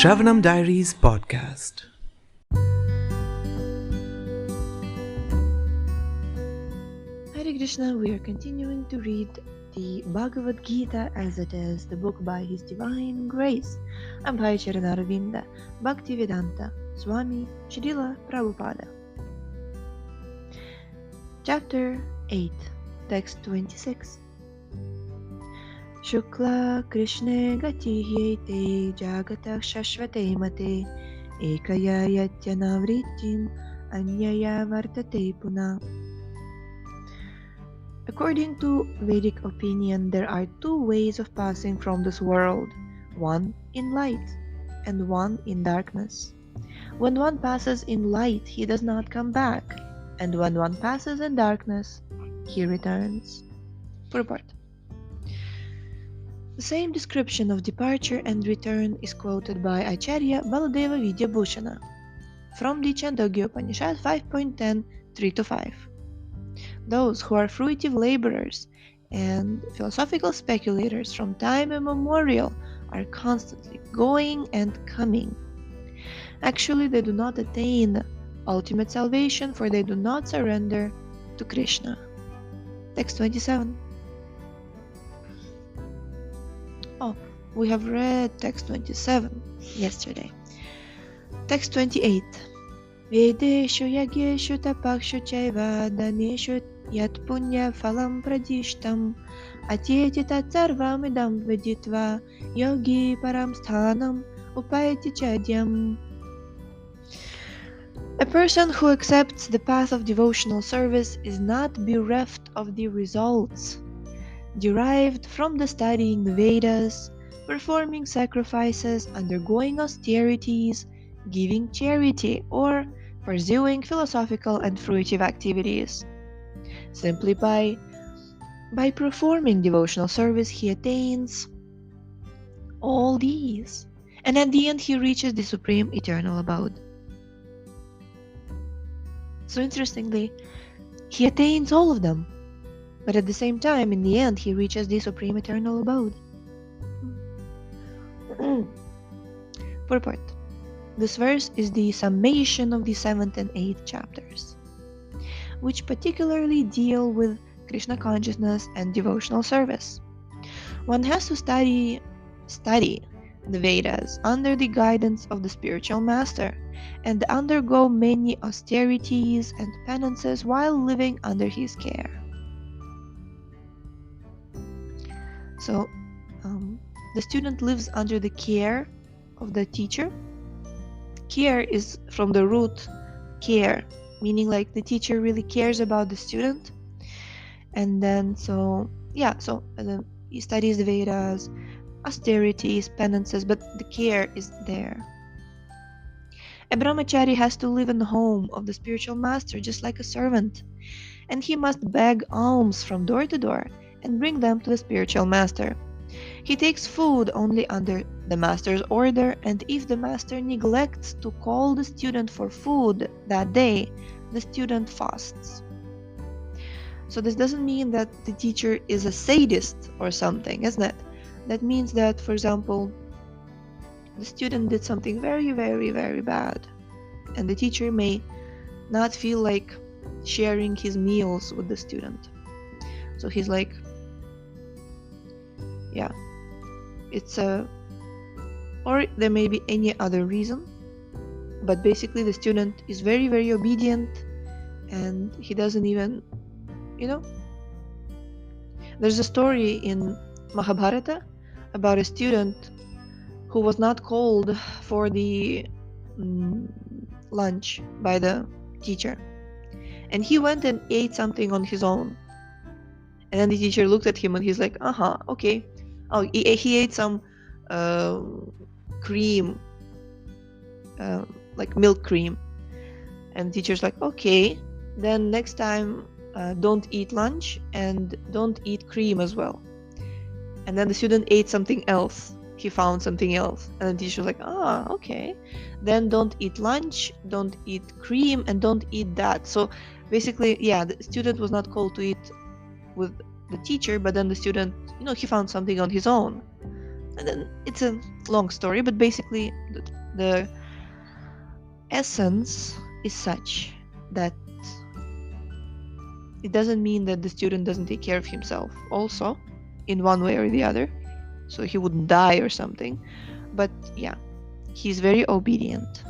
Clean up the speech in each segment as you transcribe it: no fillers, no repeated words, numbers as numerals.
Shravanam Diaries podcast. Hare Krishna, we are continuing to read the Bhagavad Gita as it is, the book by His Divine Grace, Abhay Charanaravinda, Bhaktivedanta, Swami Srila Prabhupada. Chapter 8, Text 26. Shukla Krishna Gatihyete Jagata Shashvate Mate Ekaya Yatyanavritim Anyaya Vartate Puna. According to Vedic opinion, there are two ways of passing from this world, one in light and one in darkness. When one passes in light, he does not come back, and when one passes in darkness, he returns. Purport. The same description of departure and return is quoted by Acharya Baladeva Vidyabhushana from the Chandogya Upanishad 5.10, 3-5. Those who are fruitive laborers and philosophical speculators from time immemorial are constantly going and coming. Actually, they do not attain ultimate salvation, for they do not surrender to Krishna. Text 27. We have read text 27 yesterday. Text 28. Vedeshu yagyeshu tapakshu chaiva daneshu yat punya phalam pradishtam atyeti tat sarvam idam veditva yogi param sthanam upayati chadyam. A person who accepts the path of devotional service is not bereft of the results derived from the studying the Vedas, performing sacrifices, undergoing austerities, giving charity, or pursuing philosophical and fruitive activities. Simply by performing devotional service, he attains all these, and at the end he reaches the supreme eternal abode. So interestingly, he attains all of them, but at the same time, in the end, he reaches the supreme eternal abode. Purport. This verse is the summation of the 7th and 8th chapters, which particularly deal with Krishna consciousness and devotional service. One has to study the Vedas under the guidance of the spiritual master and undergo many austerities and penances while living under his care. So, the student lives under the care of the teacher. Care is from the root care, meaning like the teacher really cares about the student. And then and then he studies the Vedas, austerities, penances, but the care is there. A brahmachari has to live in the home of the spiritual master just like a servant, and he must beg alms from door to door and bring them to the spiritual master. He takes food only under the master's order, and if the master neglects to call the student for food that day, the student fasts. So this doesn't mean that the teacher is a sadist or something, isn't it? That means that, for example, the student did something very, very, very bad, and the teacher may not feel like sharing his meals with the student. So he's like, or there may be any other reason, but basically the student is very, very obedient, and he doesn't even, there's a story in Mahabharata about a student who was not called for the lunch by the teacher, and he went and ate something on his own, and then the teacher looked at him and he's like, okay. He ate some cream, like milk cream, and the teacher's like, okay, then next time don't eat lunch and don't eat cream as well. And then the student ate something else. He found something else, and the teacher's like, okay, then don't eat lunch, don't eat cream, and don't eat that. So basically, the student was not called to eat with the teacher, but then the student, he found something on his own. And then it's a long story, but basically the essence is such that it doesn't mean that the student doesn't take care of himself also in one way or the other, so he wouldn't die or something. But yeah, he's very obedient.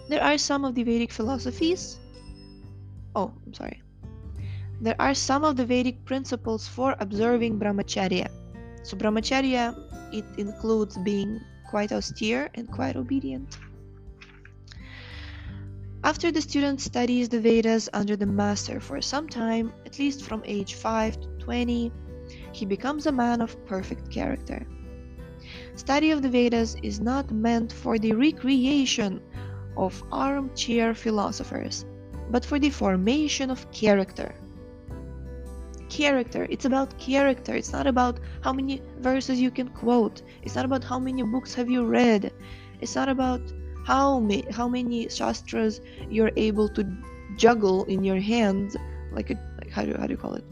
There are some of the Vedic philosophies. Oh, I'm sorry. There are some of the Vedic principles for observing brahmacharya. So brahmacharya, it includes being quite austere and quite obedient. After the student studies the Vedas under the master for some time, at least from age 5 to 20, he becomes a man of perfect character. Study of the Vedas is not meant for the recreation of armchair philosophers, but for the formation of character. Character, it's about character. It's not about how many verses you can quote. It's not about how many books have you read. It's not about how many shastras you're able to juggle in your hands, like how do you call it,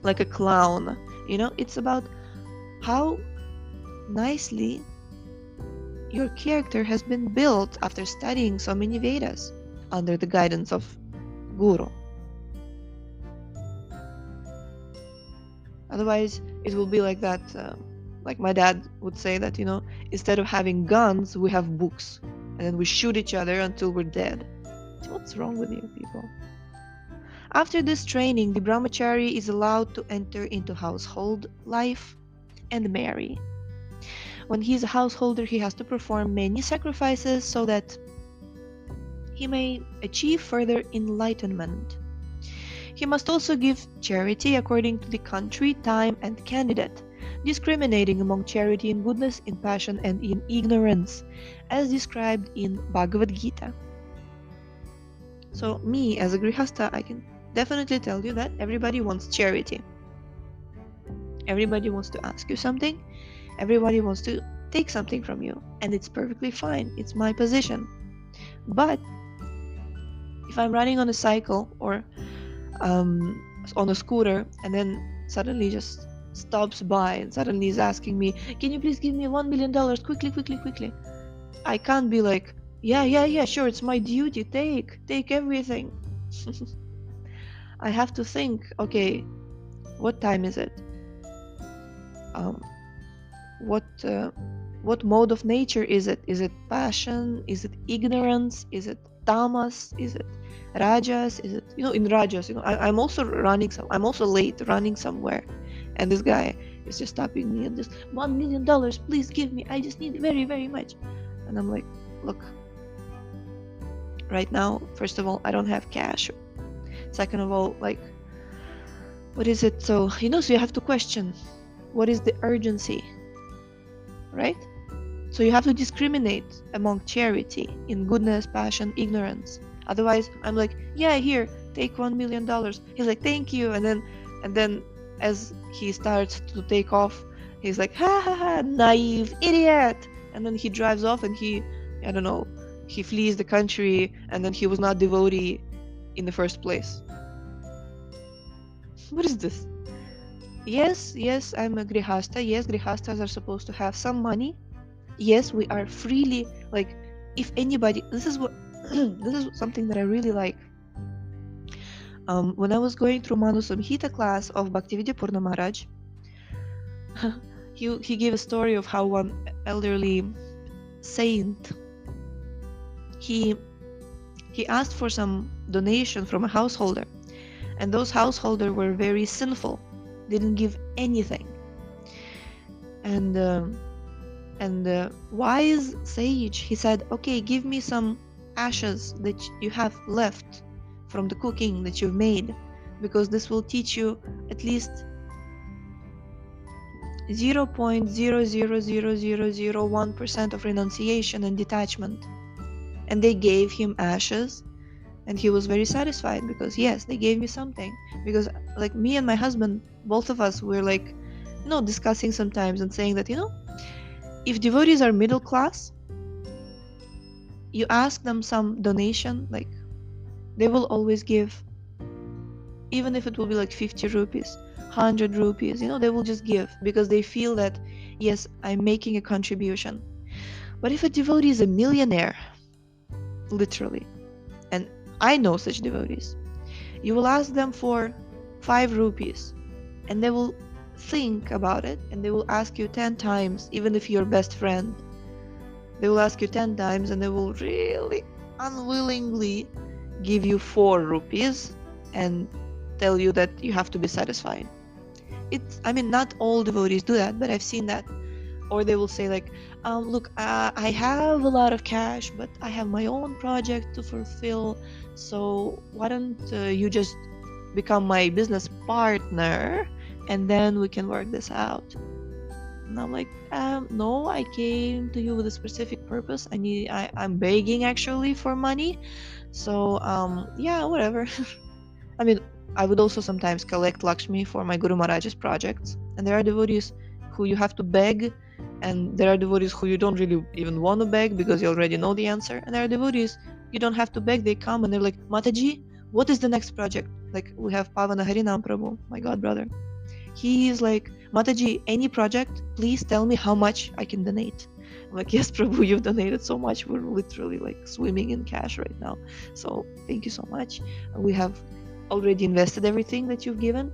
like a clown. It's about how nicely your character has been built after studying so many Vedas under the guidance of Guru. Otherwise, it will be like that. Like my dad would say that, instead of having guns, we have books. And then we shoot each other until we're dead. What's wrong with you people? After this training, the brahmachari is allowed to enter into household life and marry. When he's a householder, he has to perform many sacrifices so that he may achieve further enlightenment. He must also give charity according to the country, time, and candidate, discriminating among charity in goodness, in passion, and in ignorance, as described in Bhagavad Gita. So me, as a grihasta, I can definitely tell you that everybody wants charity. Everybody wants to ask you something. Everybody wants to take something from you. And it's perfectly fine. It's my position. But if I'm running on a cycle or on a scooter, and then suddenly just stops by and suddenly is asking me, can you please give me $1 million quickly, I can't be like, yeah, sure, it's my duty, take everything. I have to think, okay, what time is it? What mode of nature is it? Is it passion? Is it ignorance? Is it tamas? Is it rajas? Is it, in rajas, I'm also I'm also late running somewhere, and this guy is just stopping me and just, $1 million, please give me, I just need it very, very much. And I'm like, look, right now, first of all, I don't have cash. Second of all, like, what is it? So you have to question, what is the urgency, right? So you have to discriminate among charity in goodness, passion, ignorance. Otherwise, I'm like, yeah, here, take $1 million. He's like, thank you. And then as he starts to take off, he's like, ha, naive idiot. And then he drives off and he flees the country, and then he was not devotee in the first place. What is this? Yes, I'm a grihasta. Yes, grihastas are supposed to have some money. Yes, we are freely, like, if anybody, this is something that I really like. When I was going through Manu Samhita class of Bhaktivedapurna Maharaj, he gave a story of how one elderly saint, he asked for some donation from a householder, and those householders were very sinful, didn't give anything. And the wise sage, he said, okay, give me some ashes that you have left from the cooking that you've made, because this will teach you at least 0.00001% of renunciation and detachment. And they gave him ashes, and he was very satisfied, because yes, they gave me something. Because like me and my husband, both of us were like, discussing sometimes and saying that, if devotees are middle class, you ask them some donation, like, they will always give, even if it will be like 50 rupees. 100 rupees, they will just give because they feel that, yes, I'm making a contribution. But if a devotee is a millionaire, literally, and I know such devotees, you will ask them for 5 rupees and they will think about it and they will ask you 10 times, even if you're best friend. They will ask you 10 times and they will really unwillingly give you 4 rupees and tell you that you have to be satisfied. Not all devotees do that, but I've seen that. Or they will say like, look, I have a lot of cash, but I have my own project to fulfill, so why don't you just become my business partner and then we can work this out. And I'm like, no, I came to you with a specific purpose. I'm begging actually for money, so yeah, whatever. I would also sometimes collect Lakshmi for my Guru Maharaj's projects, and there are devotees who you have to beg, and there are devotees who you don't really even want to beg because you already know the answer, and there are devotees you don't have to beg. They come and they're like, Mataji, what is the next project? Like, we have Pavana Harinam Prabhu, my god brother. He is like, Mataji, any project, please tell me how much I can donate. I'm like, yes, Prabhu, you've donated so much. We're literally like swimming in cash right now. So thank you so much. We have already invested everything that you've given.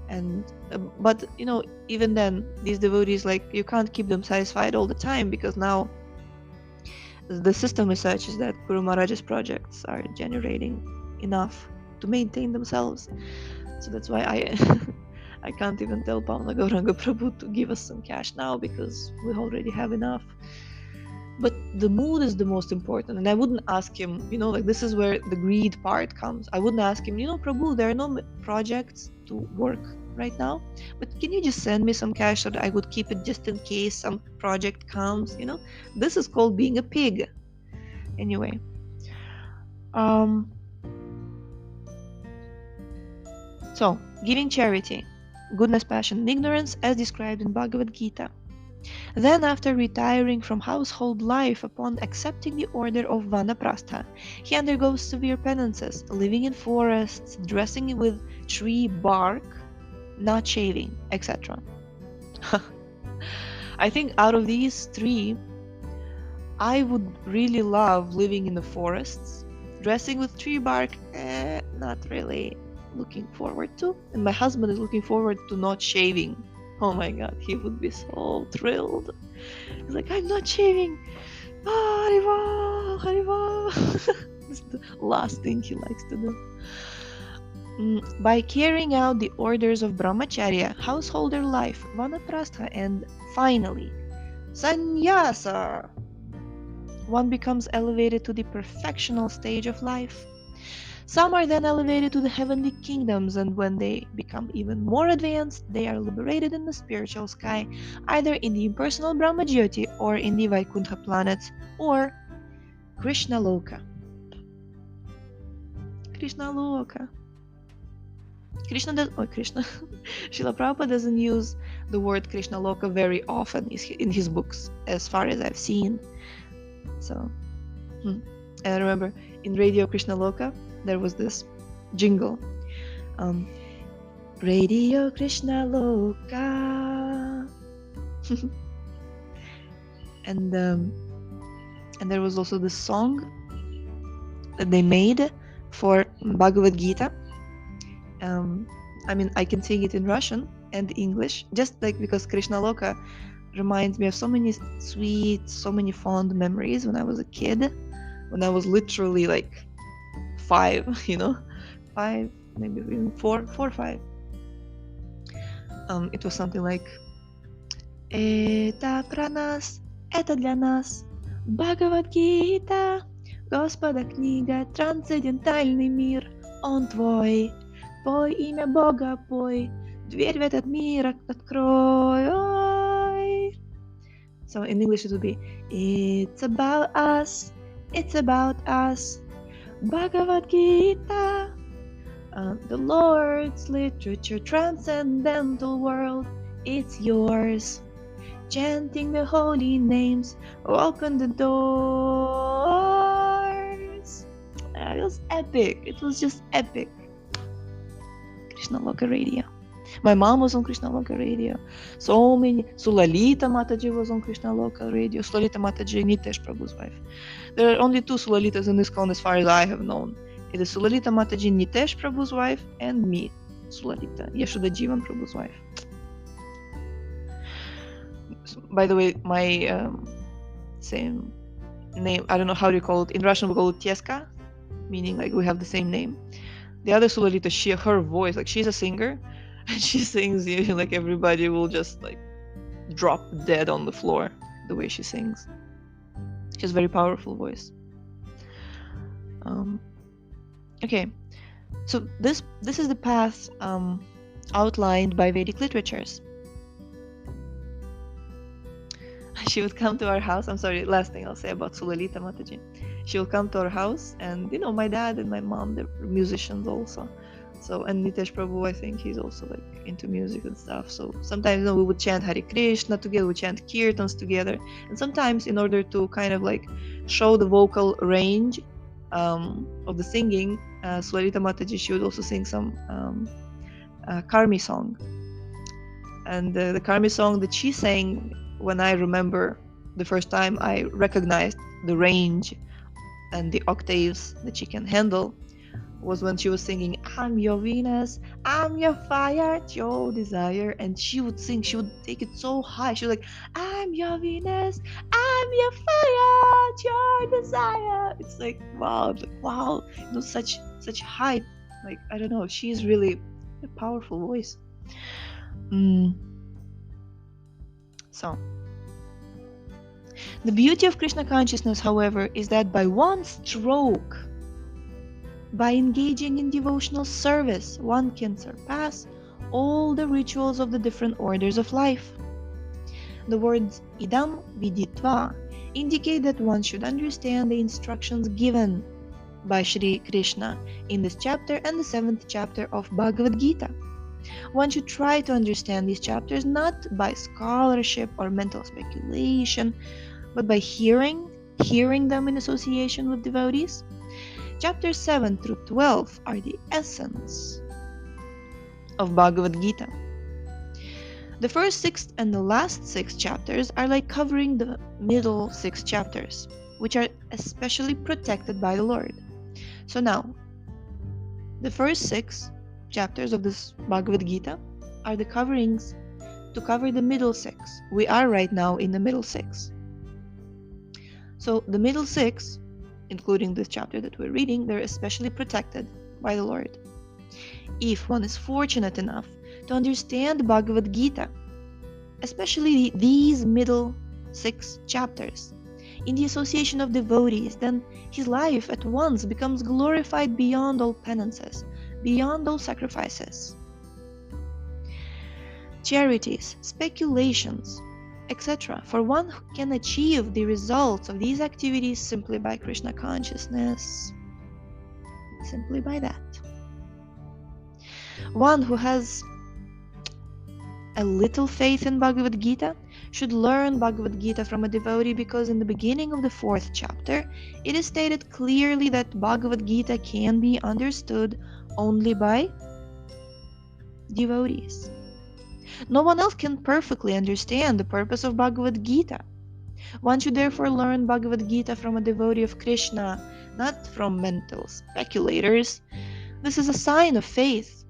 And but even then, these devotees, like, you can't keep them satisfied all the time, because now the system is such is that Guru Maharaj's projects are generating enough to maintain themselves. So that's why I can't even tell Pavana Gauranga Prabhu to give us some cash now, because we already have enough. But the mood is the most important, and I wouldn't ask him, like, this is where the greed part comes. I wouldn't ask him, Prabhu, there are no projects to work right now, but can you just send me some cash so that I would keep it just in case some project comes? This is called being a pig. Anyway, so giving charity, goodness, passion, and ignorance, as described in Bhagavad Gita. Then, after retiring from household life upon accepting the order of Vanaprastha, he undergoes severe penances, living in forests, dressing with tree bark, not shaving, etc. I think out of these 3, I would really love living in the forests. Dressing with tree bark, not really looking forward to. And my husband is looking forward to not shaving. Oh my god, he would be so thrilled. He's like, I'm not shaving. Harival, Harival. It's the last thing he likes to do. By carrying out the orders of brahmacharya, householder life, vanaprastha, and finally, sannyasa, one becomes elevated to the perfectional stage of life. Some are then elevated to the heavenly kingdoms, and when they become even more advanced, they are liberated in the spiritual sky, either in the impersonal Brahmajyoti or in the Vaikuntha planets, or Krishna Loka. Krishna Loka. Krishna. Srila Prabhupada doesn't use the word Krishna Loka very often in his books, as far as I've seen. So, and I remember in Radio Krishna Loka, there was this jingle, Radio Krishna Loka. and there was also this song that they made for Bhagavad Gita. I can sing it in Russian and English, just like because Krishna Loka reminds me of so many sweet, so many fond memories when I was a kid, when I was literally like 5, 5, maybe even 4 or 5. It was something like, Это про нас, это для нас, Bhagavad Gita, Господа книга, трансцендентальный мир, Он твой, пой имя Бога, пой, дверь в этот мир открой. So in English it would be, it's about us, Bhagavad Gita, the Lord's literature, transcendental world, it's yours. Chanting the holy names, open the doors. It was epic. It was just epic. Krishna Loka Radio. My mom was on Krishna local radio. So many. Sulalita Mataji was on Krishna local radio. Sulalita Mataji, Nitesh Prabhu's wife. There are only two Sulalitas in ISKCON as far as I have known. It is Sulalita Mataji, Nitesh Prabhu's wife, and me, Sulalita, Yashoda Jivan Prabhu's wife. By the way, my same name, I don't know how you call it. In Russian, we call it Tieska, meaning like we have the same name. The other Sulalita, her voice, like she's a singer, and she sings, like everybody will just like drop dead on the floor the way she sings. She has a very powerful voice. Okay, so this is the path outlined by Vedic literatures. She would come to our house. I'm sorry, last thing I'll say about Sulalita Mataji. She will come to our house, and my dad and my mom, they're musicians also. So, and Nitesh Prabhu, I think he's also like into music and stuff. So sometimes we would chant Hare Krishna together, we chant kirtans together. And sometimes in order to kind of like show the vocal range of the singing, Sulalita Mataji, she would also sing some Karmi song. And the Karmi song that she sang, when I remember the first time I recognized the range and the octaves that she can handle, was when she was singing, I'm your Venus, I'm your fire, your desire. And she would sing, she would take it so high. She was like, I'm your Venus, I'm your fire, your desire. It's like, wow, such high, like, I don't know, she's really a powerful voice. So, the beauty of Krishna consciousness, however, is that by one stroke, by engaging in devotional service, one can surpass all the rituals of the different orders of life. The words idam viditva indicate that one should understand the instructions given by Shri Krishna in this chapter and the 7th chapter of Bhagavad Gita. One should try to understand these chapters not by scholarship or mental speculation, but by hearing them in association with devotees. Chapters 7 through 12 are the essence of Bhagavad Gita. The first 6 and the last 6 chapters are like covering the middle 6 chapters, which are especially protected by the Lord. So now, the first 6 chapters of this Bhagavad Gita are the coverings to cover the middle 6. We are right now in the middle 6. So the middle 6, including this chapter that we're reading, they're especially protected by the Lord. If one is fortunate enough to understand Bhagavad Gita, especially these middle 6 chapters, in the association of devotees, then his life at once becomes glorified beyond all penances, beyond all sacrifices, charities, speculations, etc. For one who can achieve the results of these activities simply by Krishna consciousness, simply by that. One who has a little faith in Bhagavad Gita should learn Bhagavad Gita from a devotee, because in the beginning of the 4th chapter, it is stated clearly that Bhagavad Gita can be understood only by devotees. No one else can perfectly understand the purpose of Bhagavad Gita. One should therefore learn Bhagavad Gita from a devotee of Krishna, not from mental speculators. This is a sign of faith.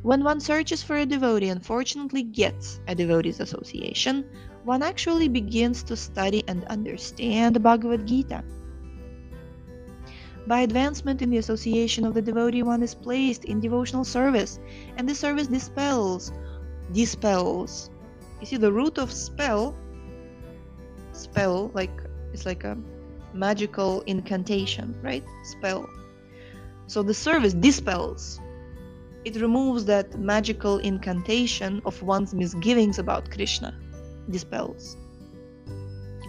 When one searches for a devotee and fortunately gets a devotee's association, one actually begins to study and understand Bhagavad Gita. By advancement in the association of the devotee, one is placed in devotional service, and this service dispels. You see, the root of spell, like it's like a magical incantation, right? Spell. So the service dispels. It removes that magical incantation of one's misgivings about Krishna. Dispels.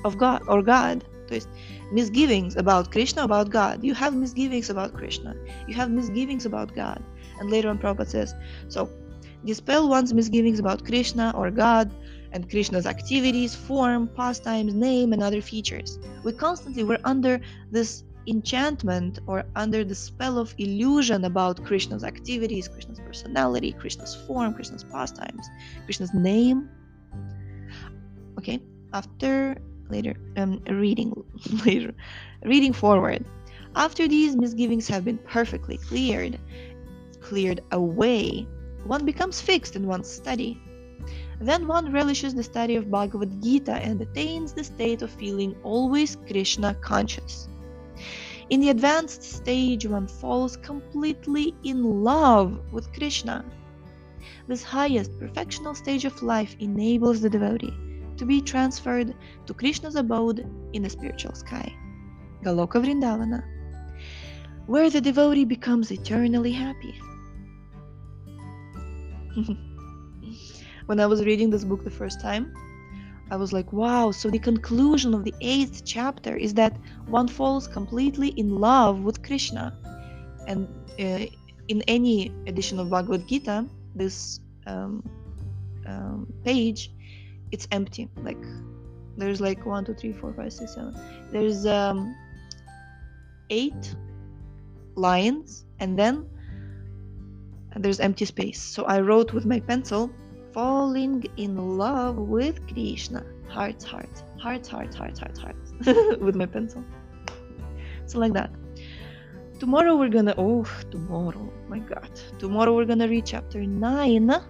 Of God or God. To есть misgivings about Krishna, about God. You have misgivings about Krishna. You have misgivings about God. And later on Prabhupada says, so dispel one's misgivings about Krishna or God and Krishna's activities, form, pastimes, name, and other features. We're under this enchantment or under the spell of illusion about Krishna's activities, Krishna's personality, Krishna's form, Krishna's pastimes, Krishna's name. Okay, reading forward. After these misgivings have been perfectly cleared away, one becomes fixed in one's study. Then one relishes the study of Bhagavad Gita and attains the state of feeling always Krishna conscious. In the advanced stage, one falls completely in love with Krishna. This highest perfectional stage of life enables the devotee to be transferred to Krishna's abode in the spiritual sky, Galoka Vrindavana, where the devotee becomes eternally happy. When I was reading this book the first time, I was like, wow, so the conclusion of the 8th chapter is that one falls completely in love with Krishna. And in any edition of Bhagavad Gita, this page, it's empty. Like, there's like 1, 2, 3, 4, 5, 6, 7. There's 8 lines, and then there's empty space. So I wrote with my pencil, falling in love with Krishna. Hearts, hearts, hearts, hearts, hearts, hearts, hearts. With my pencil. So like that. Tomorrow we're gonna read chapter 9,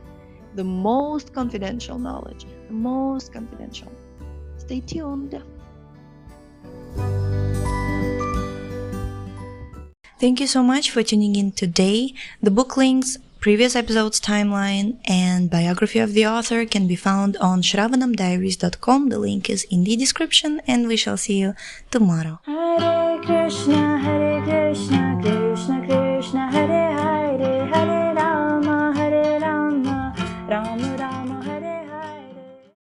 the most confidential knowledge. The most confidential. Stay tuned. Thank you so much for tuning in today. The book links, previous episodes timeline, and biography of the author can be found on shravanamdiaries.com. The link is in the description, and we shall see you tomorrow. Hare Krishna, Krishna Krishna, Hare